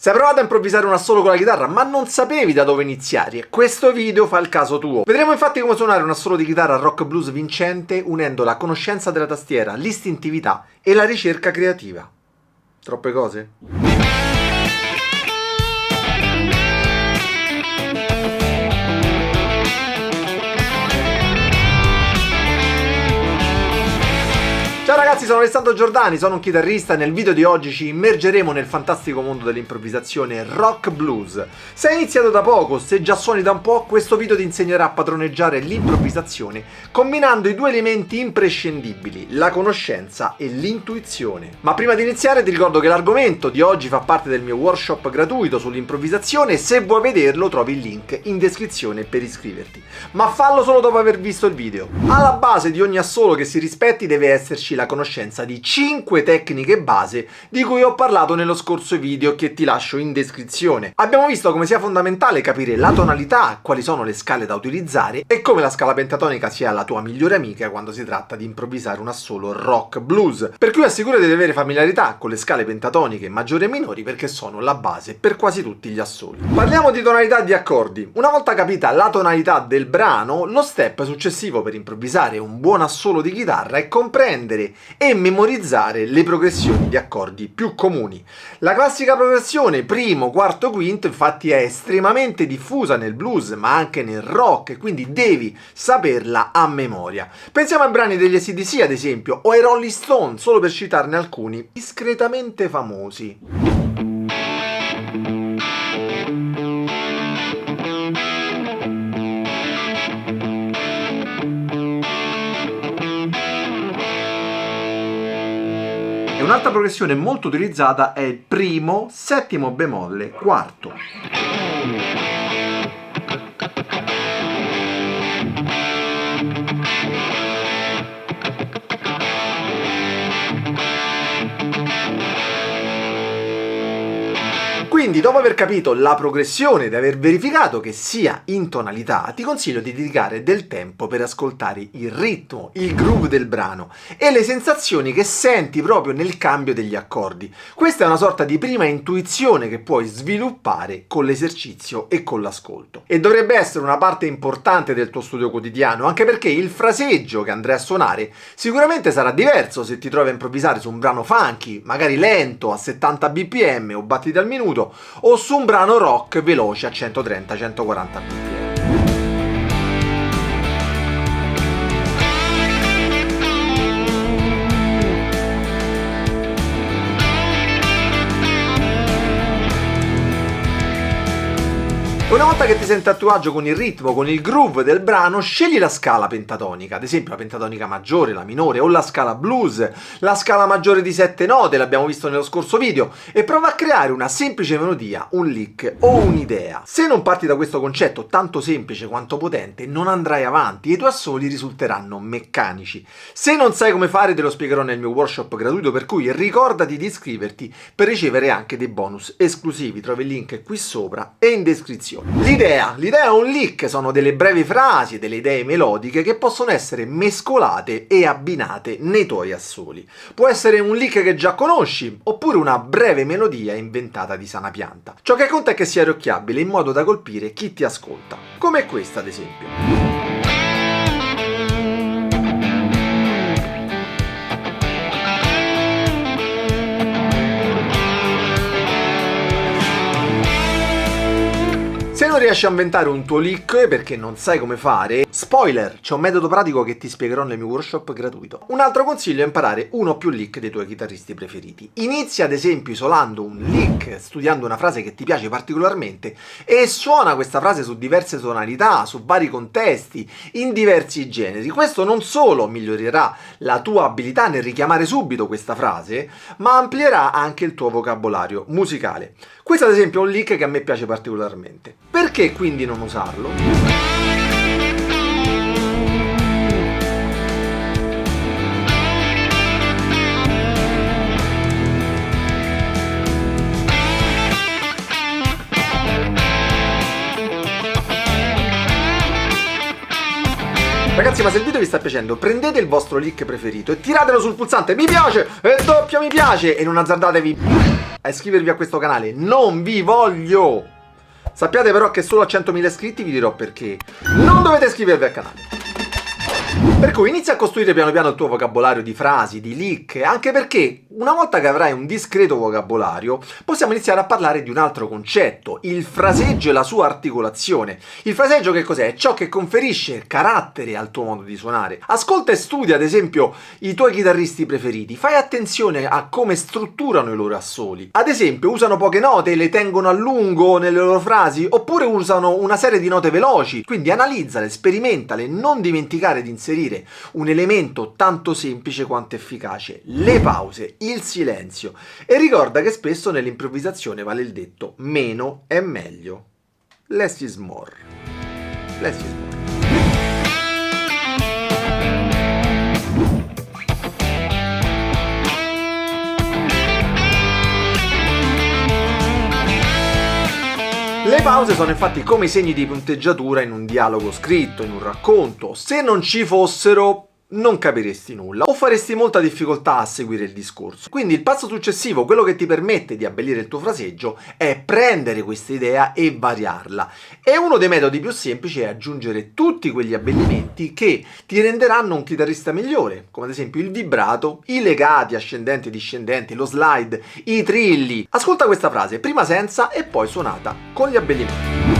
Sei provato a improvvisare un assolo con la chitarra ma non sapevi da dove iniziare? Questo video fa il caso tuo. Vedremo infatti come suonare un assolo di chitarra rock blues vincente unendo la conoscenza della tastiera, l'istintività e la ricerca creativa. Troppe cose? Ciao ragazzi, sono Alessandro Giordani, sono un chitarrista e nel video di oggi ci immergeremo nel fantastico mondo dell'improvvisazione rock blues. Se hai iniziato da poco, se già suoni da un po', questo video ti insegnerà a padroneggiare l'improvvisazione combinando i due elementi imprescindibili, la conoscenza e l'intuizione. Ma prima di iniziare ti ricordo che l'argomento di oggi fa parte del mio workshop gratuito sull'improvvisazione e se vuoi vederlo trovi il link in descrizione per iscriverti. Ma fallo solo dopo aver visto il video. Alla base di ogni assolo che si rispetti deve esserci la conoscenza di 5 tecniche base di cui ho parlato nello scorso video che ti lascio in descrizione. Abbiamo visto come sia fondamentale capire la tonalità, quali sono le scale da utilizzare e come la scala pentatonica sia la tua migliore amica quando si tratta di improvvisare un assolo rock blues. Per cui assicurati di avere familiarità con le scale pentatoniche maggiori e minori perché sono la base per quasi tutti gli assoli. Parliamo di tonalità di accordi. Una volta capita la tonalità del brano, lo step successivo per improvvisare un buon assolo di chitarra è comprendere e memorizzare le progressioni di accordi più comuni. La classica progressione primo, quarto, quinto infatti è estremamente diffusa nel blues ma anche nel rock e quindi devi saperla a memoria. Pensiamo ai brani degli AC/DC ad esempio o ai Rolling Stone, solo per citarne alcuni discretamente famosi. Un'altra progressione molto utilizzata è il primo, settimo bemolle, quarto. Quindi, dopo aver capito la progressione ed aver verificato che sia in tonalità, ti consiglio di dedicare del tempo per ascoltare il ritmo, il groove del brano e le sensazioni che senti proprio nel cambio degli accordi. Questa è una sorta di prima intuizione che puoi sviluppare con l'esercizio e con l'ascolto. E dovrebbe essere una parte importante del tuo studio quotidiano, anche perché il fraseggio che andrai a suonare sicuramente sarà diverso se ti trovi a improvvisare su un brano funky, magari lento a 70 bpm o battiti al minuto, o su un brano rock veloce a 130-140 bpm. Una volta che ti senti a tuo agio con il ritmo, con il groove del brano, scegli la scala pentatonica, ad esempio la pentatonica maggiore, la minore o la scala blues, la scala maggiore di 7 note, l'abbiamo visto nello scorso video, e prova a creare una semplice melodia, un lick o un'idea. Se non parti da questo concetto tanto semplice quanto potente, non andrai avanti e i tuoi assoli risulteranno meccanici. Se non sai come fare te lo spiegherò nel mio workshop gratuito, per cui ricordati di iscriverti per ricevere anche dei bonus esclusivi, trovi il link qui sopra e in descrizione. L'idea è un lick, sono delle brevi frasi, delle idee melodiche che possono essere mescolate e abbinate nei tuoi assoli. Può essere un lick che già conosci, oppure una breve melodia inventata di sana pianta. Ciò che conta è che sia orecchiabile in modo da colpire chi ti ascolta, come questa ad esempio. Se non riesci a inventare un tuo lick perché non sai come fare, spoiler, c'è un metodo pratico che ti spiegherò nel mio workshop gratuito. Un altro consiglio è imparare uno o più lick dei tuoi chitarristi preferiti. Inizia ad esempio isolando un lick, studiando una frase che ti piace particolarmente e suona questa frase su diverse tonalità, su vari contesti, in diversi generi. Questo non solo migliorerà la tua abilità nel richiamare subito questa frase, ma amplierà anche il tuo vocabolario musicale. Questo ad esempio è un lick che a me piace particolarmente. Perché quindi non usarlo? Ragazzi, ma se il video vi sta piacendo, prendete il vostro lick preferito e tiratelo sul pulsante mi piace e doppio mi piace e non azzardatevi a iscrivervi a questo canale, non vi voglio! Sappiate però che solo a 100.000 iscritti vi dirò perché non dovete iscrivervi al canale. Per cui inizia a costruire piano piano il tuo vocabolario di frasi, di lick, anche perché una volta che avrai un discreto vocabolario possiamo iniziare a parlare di un altro concetto, il fraseggio e la sua articolazione. Il fraseggio che cos'è? È ciò che conferisce carattere al tuo modo di suonare. Ascolta e studia ad esempio i tuoi chitarristi preferiti, fai attenzione a come strutturano i loro assoli. Ad esempio usano poche note e le tengono a lungo nelle loro frasi, oppure usano una serie di note veloci, quindi analizzale, sperimentale, non dimenticare di inserire un elemento tanto semplice quanto efficace, le pause, il silenzio, e ricorda che spesso nell'improvvisazione vale il detto meno è meglio. Less is more. Less is more. Le pause sono infatti come i segni di punteggiatura in un dialogo scritto, in un racconto. Se non ci fossero, non capiresti nulla o faresti molta difficoltà a seguire il discorso. Quindi il passo successivo, quello che ti permette di abbellire il tuo fraseggio, è prendere questa idea e variarla. E uno dei metodi più semplici è aggiungere tutti quegli abbellimenti che ti renderanno un chitarrista migliore, come ad esempio il vibrato, i legati ascendenti e discendenti, lo slide, i trilli. Ascolta questa frase, prima senza e poi suonata con gli abbellimenti.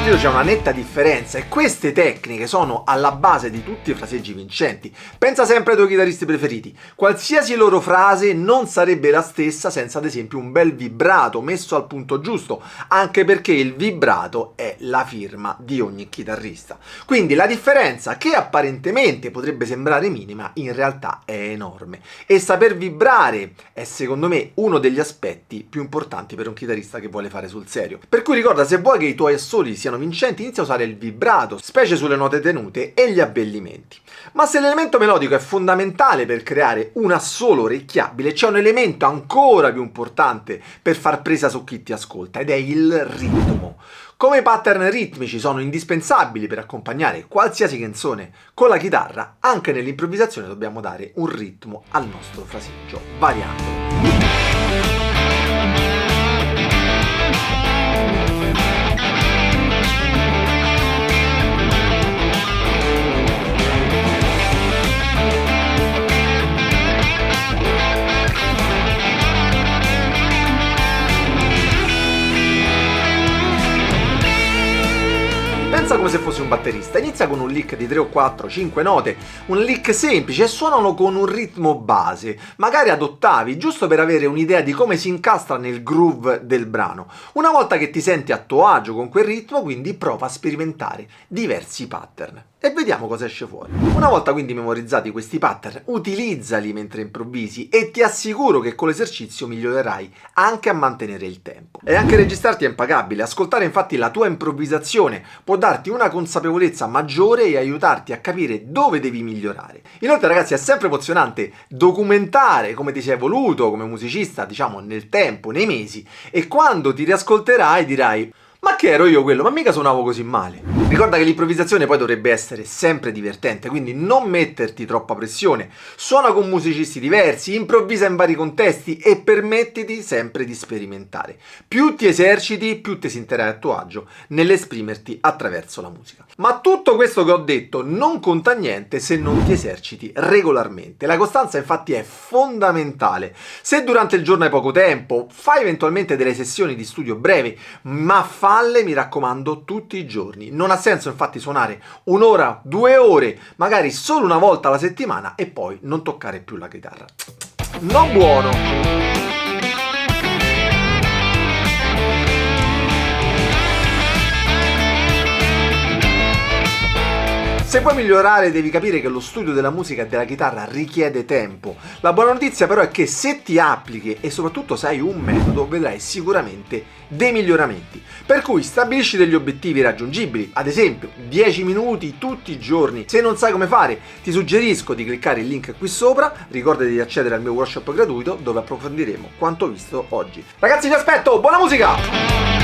C'è una netta differenza e queste tecniche sono alla base di tutti i fraseggi vincenti. Pensa sempre ai tuoi chitarristi preferiti. Qualsiasi loro frase non sarebbe la stessa senza ad esempio un bel vibrato messo al punto giusto, anche perché il vibrato è la firma di ogni chitarrista. Quindi la differenza, che apparentemente potrebbe sembrare minima, in realtà è enorme. E saper vibrare è secondo me uno degli aspetti più importanti per un chitarrista che vuole fare sul serio. Per cui ricorda, se vuoi che i tuoi assoli siano vincenti, inizia a usare il vibrato, specie sulle note tenute, e gli abbellimenti. Ma se l'elemento melodico è fondamentale per creare un assolo orecchiabile, c'è un elemento ancora più importante per far presa su chi ti ascolta, ed è il ritmo. Come i pattern ritmici sono indispensabili per accompagnare qualsiasi canzone con la chitarra, anche nell'improvvisazione dobbiamo dare un ritmo al nostro fraseggio, variandolo. Pensa come se fossi un batterista, inizia con un lick di 3 o 4, 5 note, un lick semplice, e suonalo con un ritmo base, magari ad ottavi, giusto per avere un'idea di come si incastra nel groove del brano. Una volta che ti senti a tuo agio con quel ritmo, quindi prova a sperimentare diversi pattern e vediamo cosa esce fuori. Una volta quindi memorizzati questi pattern, utilizzali mentre improvvisi e ti assicuro che con l'esercizio migliorerai anche a mantenere il tempo. E anche registrarti è impagabile, ascoltare infatti la tua improvvisazione può darti una consapevolezza maggiore e aiutarti a capire dove devi migliorare. Inoltre ragazzi, è sempre emozionante documentare come ti sei evoluto come musicista, diciamo nel tempo, nei mesi, e quando ti riascolterai dirai: ma che ero io quello? Ma mica suonavo così male. Ricorda che l'improvvisazione poi dovrebbe essere sempre divertente, quindi non metterti troppa pressione. Suona con musicisti diversi, improvvisa in vari contesti e permettiti sempre di sperimentare. Più ti eserciti, più ti sentirai a tuo agio nell'esprimerti attraverso la musica. Ma tutto questo che ho detto non conta niente se non ti eserciti regolarmente. La costanza infatti è fondamentale. Se durante il giorno hai poco tempo, fai eventualmente delle sessioni di studio brevi, ma falle, mi raccomando, tutti i giorni. Non ha senso infatti suonare un'ora, 2 ore, magari solo una volta alla settimana e poi non toccare più la chitarra. No buono! Se vuoi migliorare devi capire che lo studio della musica e della chitarra richiede tempo. La buona notizia però è che se ti applichi e soprattutto se hai un metodo vedrai sicuramente dei miglioramenti. Per cui stabilisci degli obiettivi raggiungibili, ad esempio 10 minuti tutti i giorni. Se non sai come fare ti suggerisco di cliccare il link qui sopra, ricordati di accedere al mio workshop gratuito dove approfondiremo quanto visto oggi. Ragazzi vi aspetto, buona musica!